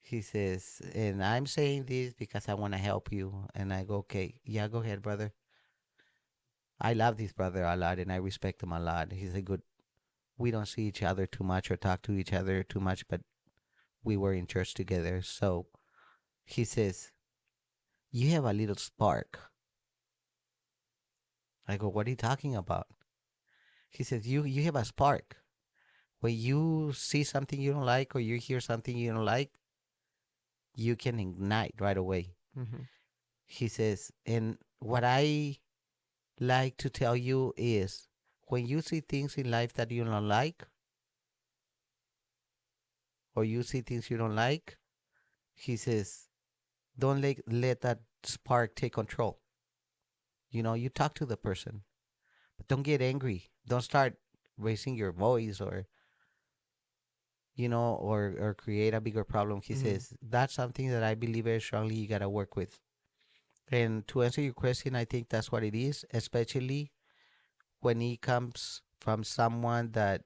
He says, and I'm saying this because I want to help you. And I go, okay, yeah, go ahead, brother. I love this brother a lot and I respect him a lot. He's a good, we don't see each other too much or talk to each other too much, but we were in church together. So he says, you have a little spark. I go, what are you talking about? He says, you have a spark. When you see something you don't like or you hear something you don't like, you can ignite right away. Mm-hmm. He says, and what I like to tell you is when you see things in life that you don't like, or you see things you don't like, he says, don't let that spark take control. You talk to the person, but don't get angry. Don't start raising your voice or create a bigger problem. He Mm-hmm. says, that's something that I believe very strongly you got to work with. And to answer your question, I think that's what it is, especially when it comes from someone that,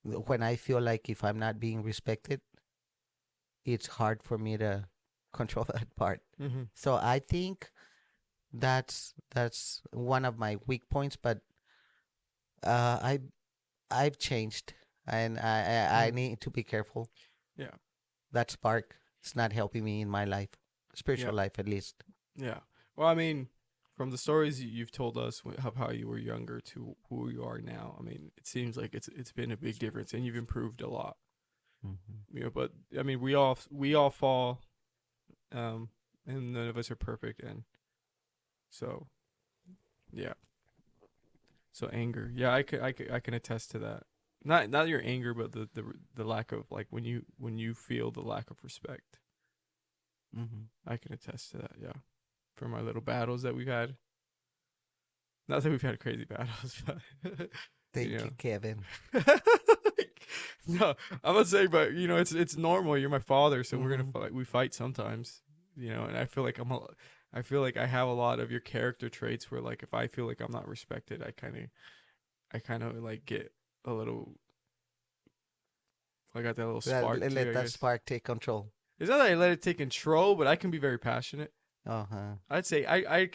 when I feel like if I'm not being respected, it's hard for me to control that part. Mm-hmm. So I think that's one of my weak points, but I I've changed, and I Mm-hmm. need to be careful. Yeah. That spark is not helping me in my life, Yeah. spiritual life at least. Yeah. Well, I mean, from the stories you've told us of how you were younger to who you are now, I mean, it seems like it's been a big difference, and you've improved a lot. Hmm. But I mean, we all fall, um, and none of us are perfect, and so yeah. So anger, yeah, I can attest to that. Not your anger, but the lack of like when you feel the lack of respect. Hmm. I can attest to that. Yeah, from our little battles that we've had. Not that we've had crazy battles, but you Thank know. you, Kevin. No, I'm not saying, but it's normal. You're my father, so we're gonna Hmm. fight. We fight sometimes, and I feel like I feel like I have a lot of your character traits where, like, if I feel like I'm not respected, I kind of like get a little I got that little Let, spark too, let I that guess. spark take control. It's not that I let it take control, but I can be very passionate. Uh-huh. I'd say I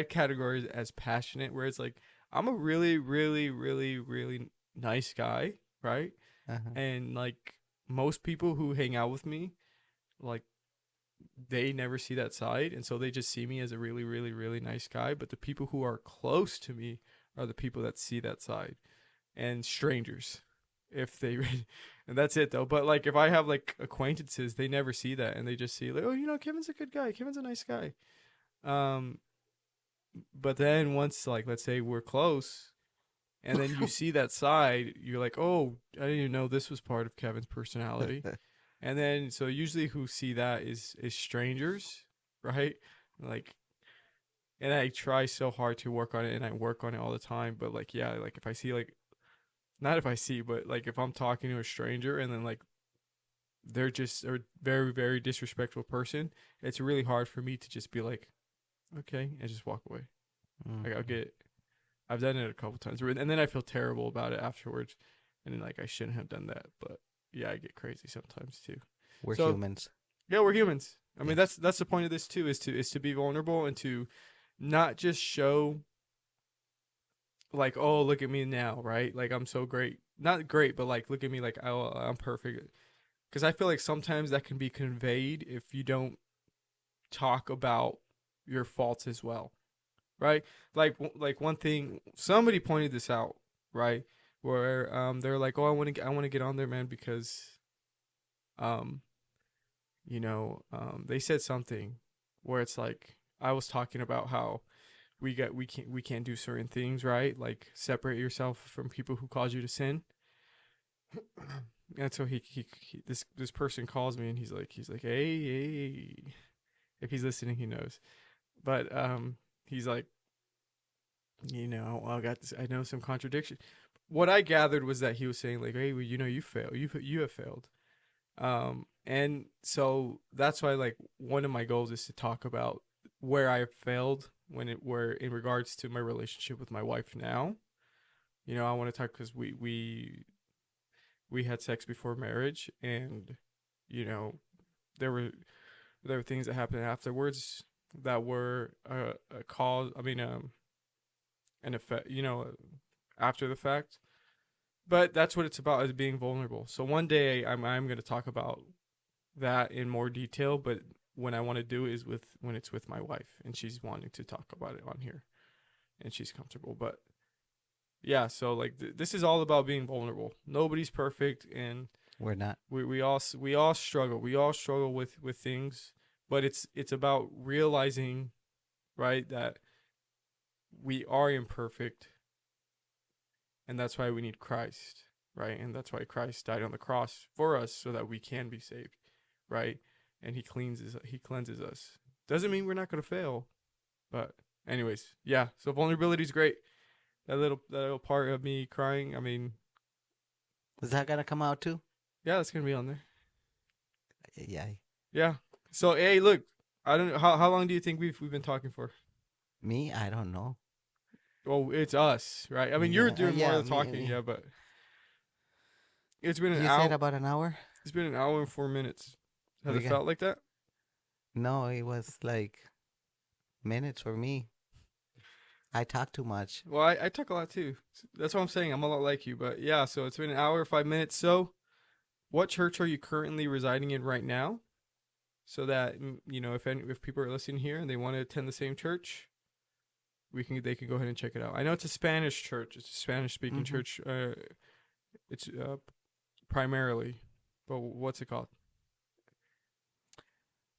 categorize it as passionate, where it's like I'm a really, really, really, really nice guy, right? Uh-huh. And like most people who hang out with me, like they never see that side, and so they just see me as a really, really, really nice guy. But the people who are close to me are the people that see that side, and strangers, if they, and that's it though. But like if I have like acquaintances, they never see that, and they just see like, oh, Kevin's a good guy, Kevin's a nice guy. Um, but then once like let's say we're close, and then you see that side, you're like, oh, I didn't even know this was part of Kevin's personality. And then so usually who see that is strangers, right? Like, and I try so hard to work on it, and I work on it all the time. But like, yeah, like if I see like, not if I see, but like if I'm talking to a stranger and then like they're just a very, very disrespectful person, it's really hard for me to just be like, okay, and just walk away. Like I'll Mhm. get, I've done it a couple times, and then I feel terrible about it afterwards, and then like I shouldn't have done that, but yeah, I get crazy sometimes too. We're So humans. yeah, we're humans. I mean, Yes. that's the point of this too, is to be vulnerable and to not just show like, oh, look at me now, right? Like I'm so great, not great, but like look at me, like oh, I'm perfect. Because I feel like sometimes that can be conveyed if you don't talk about your faults as well, right? Like one thing somebody pointed this out, right? Where they're like, oh, I want to get on there, man, because um they said something where it's like I was talking about how we can't do certain things, right? Like separate yourself from people who cause you to sin. And so he this person calls me and he's like hey, if he's listening he knows, but he's like, I got this, I know some contradiction. What I gathered was that he was saying like, hey, well, you fail, you have failed. And so that's why like one of my goals is to talk about where I failed when it were in regards to my relationship with my wife now. I want to talk because we had sex before marriage, and you know there were there were things that happened afterwards that were a cause. I mean, an effect. After the fact. But that's what it's about, is being vulnerable. So one day I'm going to talk about that in more detail, but when I want to do it is with when it's with my wife and she's wanting to talk about it on here and she's comfortable. But yeah, so like this is all about being vulnerable. Nobody's perfect, and We're not. we all struggle. We all struggle with things, but it's about realizing, right, that we are imperfect, and that's why we need Christ, right? And that's why Christ died on the cross for us so that we can be saved, right? And he cleanses us. Doesn't mean we're not going to fail, but anyways, yeah. So vulnerability is great. That little part of me crying, I mean, Is that gonna come out too? yeah, that's going to be on there. Yeah. Yeah. So, hey, look, I don't know how long do you think we've been talking for? Me? I don't know. Well, it's us, right? I mean, you're Yeah. doing more Yeah. of the talking, Me. yeah, but it's been an You said hour. about an hour. It's been an hour and 4 minutes. Has We it got. felt like that? No, it was like minutes for me. I talk too much. Well, I talk a lot too. That's what I'm saying. I'm a lot like you, but yeah. So it's been an hour, 5 minutes. So, what church are you currently residing in right now? So that if people are listening here and they want to attend the same church, they can go ahead and check it out. I know it's a Spanish church. It's a Spanish speaking Hmm. church. It's primarily, but what's it called?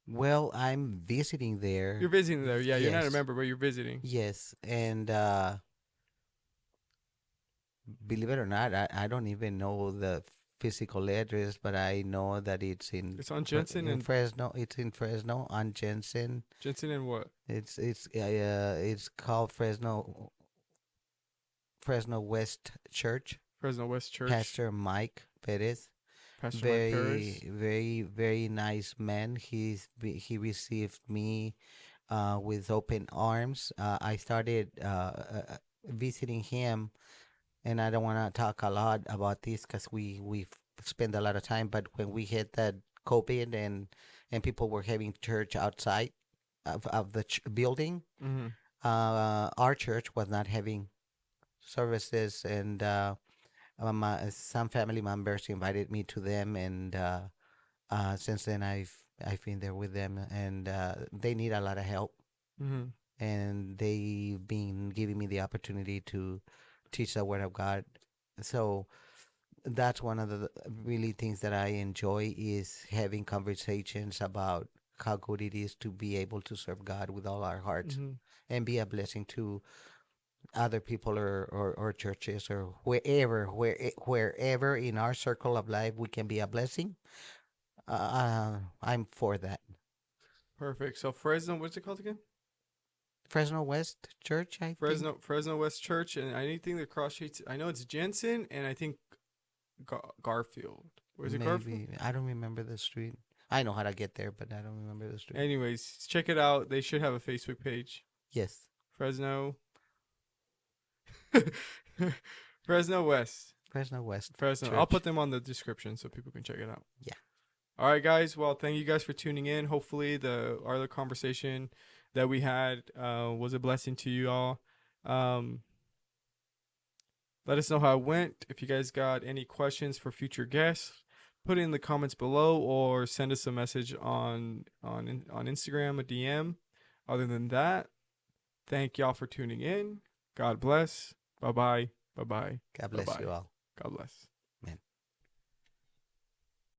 Well, I'm visiting You're there. visiting there. Yeah, you're not a Yes. member, but you're visiting. Yes. And believe it or not, I don't even know the physical address, but I know that it's It's on Jensen In and Fresno. It's in Fresno on Jensen. Jensen and what? It's called Fresno West Church. Fresno West Church. Pastor Mike Perez. Pastor Mike Very, Perez. very, very nice man. He received me with open arms. I started visiting him, and I don't want to talk a lot about this because we spend a lot of time. But when we hit that COVID and people were having church outside of the building, Mm-hmm. our church was not having services, and some family members invited me to them, and since then I've been there with them, and they need a lot of help, Mm-hmm. and they've been giving me the opportunity to teach the Word of God. So that's one of the really things that I enjoy is having conversations about how good it is to be able to serve God with all our hearts Mm-hmm. and be a blessing to other people or churches or wherever in our circle of life we can be a blessing. I'm for that. Perfect. So Fresno, what's it called again? Fresno West Church, I think. Fresno West Church, and anything that cross streets. I know it's Jensen, and I think Garfield. Or is it Garfield? Maybe I don't remember the street. I know how to get there, but I don't remember the street. Anyways, check it out. They should have a Facebook page. Yes, Fresno. Fresno West. Fresno West Fresno. I'll put Church. them on the description so people can check it out. Yeah. All right, guys. Well, thank you guys for tuning in. Hopefully, the other conversation that we had was a blessing to you all. Um, let us know how it went. If you guys got any questions for future guests, put it in the comments below or send us a message on Instagram, a DM. Other than that, thank y'all for tuning in. God bless. Bye bye. Bye bye. God Bye bless bye. you all. God bless.